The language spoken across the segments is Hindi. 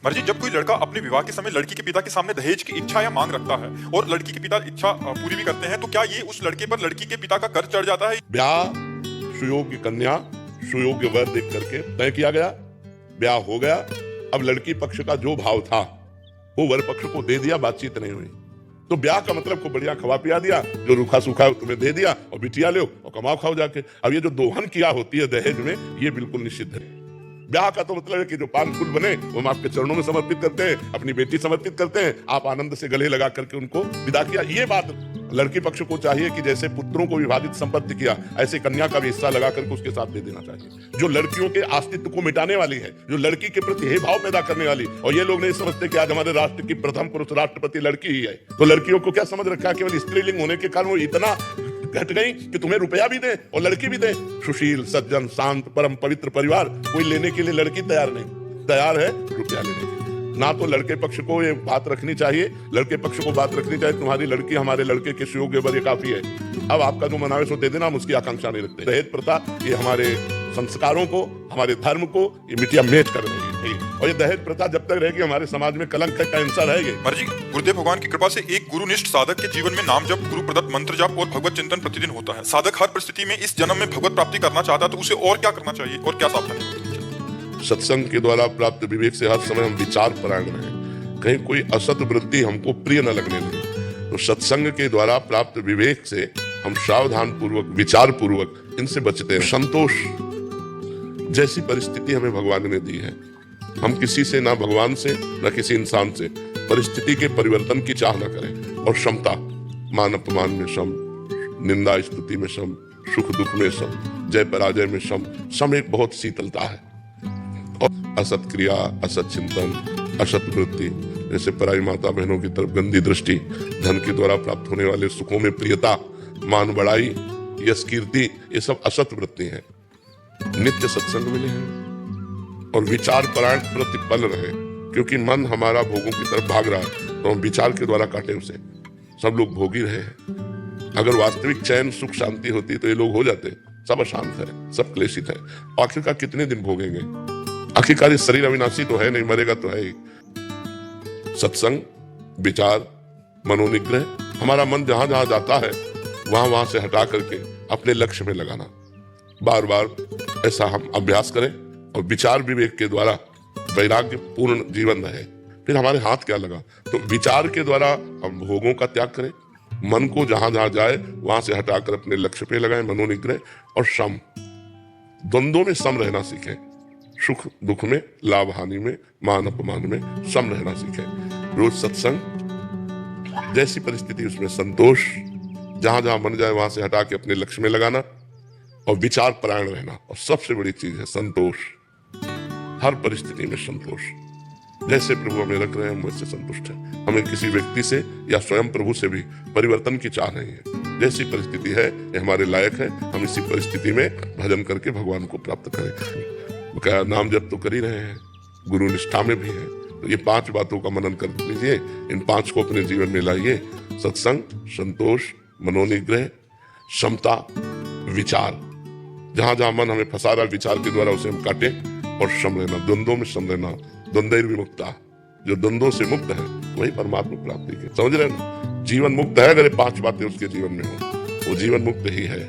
मर्जी, जब कोई लड़का अपने विवाह के समय लड़की के पिता के सामने दहेज की इच्छा या मांग रखता है और लड़की के पिता इच्छा पूरी भी करते हैं, तो क्या ये उस लड़के पर लड़की के पिता का कर्ज चढ़ जाता है? ब्याह सुयोग्य कन्या सुयोग्य वर देख करके तय किया गया, ब्याह हो गया। अब लड़की पक्ष का जो भाव था वो वर पक्ष को दे दिया, बातचीत नहीं हुई, तो ब्याह का मतलब को बढ़िया खवा पिया दिया, जो रूखा सूखा तुम्हें दे दिया और बिटिया लो और कमाओ खाओ जाके। अब ये जो दोहन किया होती है दहेज में, ये बिल्कुल निषिद्ध है। ब्याह का तो मतलब है कि जो पान फूल बने वो हम आपके चरणों में समर्पित करते हैं, अपनी बेटी समर्पित करते हैं, आप आनंद से गले लगा करके उनको विदा किया। ये बात लड़की पक्ष को चाहिए कि जैसे पुत्रों को विभाजित संपत्ति किया, ऐसे कन्या का भी हिस्सा लगा करके उसके साथ दे देना चाहिए, जो लड़कियों के अस्तित्व को मिटाने वाली है, जो लड़की के प्रति हे भाव पैदा करने वाली। और ये लोग नहीं समझते कि आज हमारे राष्ट्र की प्रथम पुरुष राष्ट्रपति लड़की ही है, तो लड़कियों को क्या समझ रखा है, केवल स्त्रीलिंग होने के कारण वो इतना घट गई कि तुम्हें रुपया भी दे और लड़की भी दे। सुशील सज्जन शांत परम पवित्र परिवार कोई लेने के लिए लड़की तैयार नहीं, तैयार है रुपया लेने के लिए। ना तो लड़के पक्ष को ये बात रखनी चाहिए, लड़के पक्ष को बात रखनी चाहिए तुम्हारी लड़की हमारे लड़के के सुयोग्य वर ये काफी है, अब आपका जो मनावे सो दे देना, हम उसकी आकांक्षा नहीं रखते। दहेज प्रथा ये हमारे संस्कारों को, हमारे धर्म को ये मिटिया मेट कर रही है, और ये दहेज प्रथा जब तक रहेगी हमारे समाज में कलंक का कैंसर है। ये मर्जी, गुरुदेव भगवान की कृपा से एक गुरुनिष्ठ साधक के जीवन में नाम जप, गुरु प्रदत्त मंत्र जप और भगवत चिंतन प्रतिदिन होता है। साधक हर परिस्थिति में इस जन्म में भगवत प्राप्ति करना चाहता है, तो उसे और क्या करना चाहिए और क्या सावधानी बरतनी चाहिए? सत्संग के द्वारा प्राप्त विवेक से हर समय हम विचार परायण रहें, कहीं कोई असत वृत्ति हमको प्रिय न लगने लगे। तो सत्संग के द्वारा प्राप्त विवेक से हम सावधान पूर्वक विचार पूर्वक इनसे बचते हैं। संतोष जैसी परिस्थिति हमें भगवान ने दी है, हम किसी से ना भगवान से ना किसी इंसान से परिस्थिति के परिवर्तन की चाह न करें। और क्षमता, मान अपमान में सम, निंदा स्तुति में सम, सुख दुख में सम, जय पराजय में सम। सम एक बहुत शीतलता है। और असत क्रिया, असत चिंतन, असत वृत्ति, जैसे पराई माता बहनों की तरफ गंदी दृष्टि, धन के द्वारा प्राप्त होने वाले सुखों में प्रियता, मान बढ़ाई, यश कीर्ति, ये सब असत वृत्ति है। नित्य सत्संग मिले हैं और विचार परायण प्रतिपल रहे, क्योंकि मन हमारा भोगों की तरफ भाग रहा है, तो हम विचार के द्वारा काटे उसे। सब लोग भोगी रहे हैं। अगर वास्तविक चैन सुख शांति होती तो ये लोग हो जाते। सब अशांत है, सब क्लेशित है, आखिरकार कितने दिन भोगेंगे? आखिरकार ये शरीर अविनाशी तो है नहीं, मरेगा तो है ही। सत्संग, विचार, मनोनिग्रह, हमारा मन जहां जहां जाता है वहां से हटा करके अपने लक्ष्य में लगाना। बार बार ऐसा हम अभ्यास करें और विचार विवेक के द्वारा वैराग्य पूर्ण जीवन रहे। फिर हमारे हाथ क्या लगा? तो विचार के द्वारा हम भोगों का त्याग करें, मन को जहां जहां जाए वहां से हटाकर अपने लक्ष्य पे लगाएं। मनोनिग्रह और सम, द्वंद्वों में सम रहना सीखें। सुख दुख में, लाभ हानि में, मान अपमान में सम रहना सीखें। रोज सत्संग, जैसी परिस्थिति उसमें संतोष, जहां जहां मन जाए वहां से हटा के अपने लक्ष्य में लगाना और विचार परायण रहना। और सबसे बड़ी चीज है संतोष, हर परिस्थिति में संतोष। जैसे प्रभु हमें रख रहे हैं हम वैसे संतुष्ट हैं। हमें किसी व्यक्ति से या स्वयं प्रभु से भी परिवर्तन की चाह नहीं है। जैसी परिस्थिति है ये हमारे लायक है, हम इसी परिस्थिति में भजन करके भगवान को प्राप्त करें। क्या नाम जप तो कर ही रहे हैं, गुरु निष्ठा में भी है, तो ये 5 बातों का मनन कर लीजिए, इन 5 को अपने जीवन में लाइए। सत्संग, संतोष, मनोनिग्रह, क्षमता, विचार, जहां जहां मन हमें फंसा रहा विचार के द्वारा उसे हम काटे। और सम रहना, द्वंद्वों में सम रहना, द्वंद्व विमुक्ता, जो द्वंद्वों से मुक्त है वही परमात्मा प्राप्ति के। समझ रहे हैं? जीवन मुक्त है, अगर ये 5 बातें उसके जीवन में हो वो जीवन मुक्त ही है।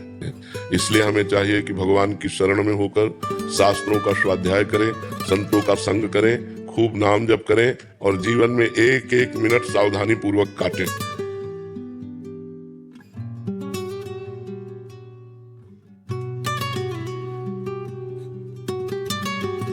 इसलिए हमें चाहिए कि भगवान की शरण में होकर शास्त्रों का स्वाध्याय करें, संतों का संग करें, खूब नाम जप करें और जीवन में एक एक मिनट सावधानी पूर्वक काटें।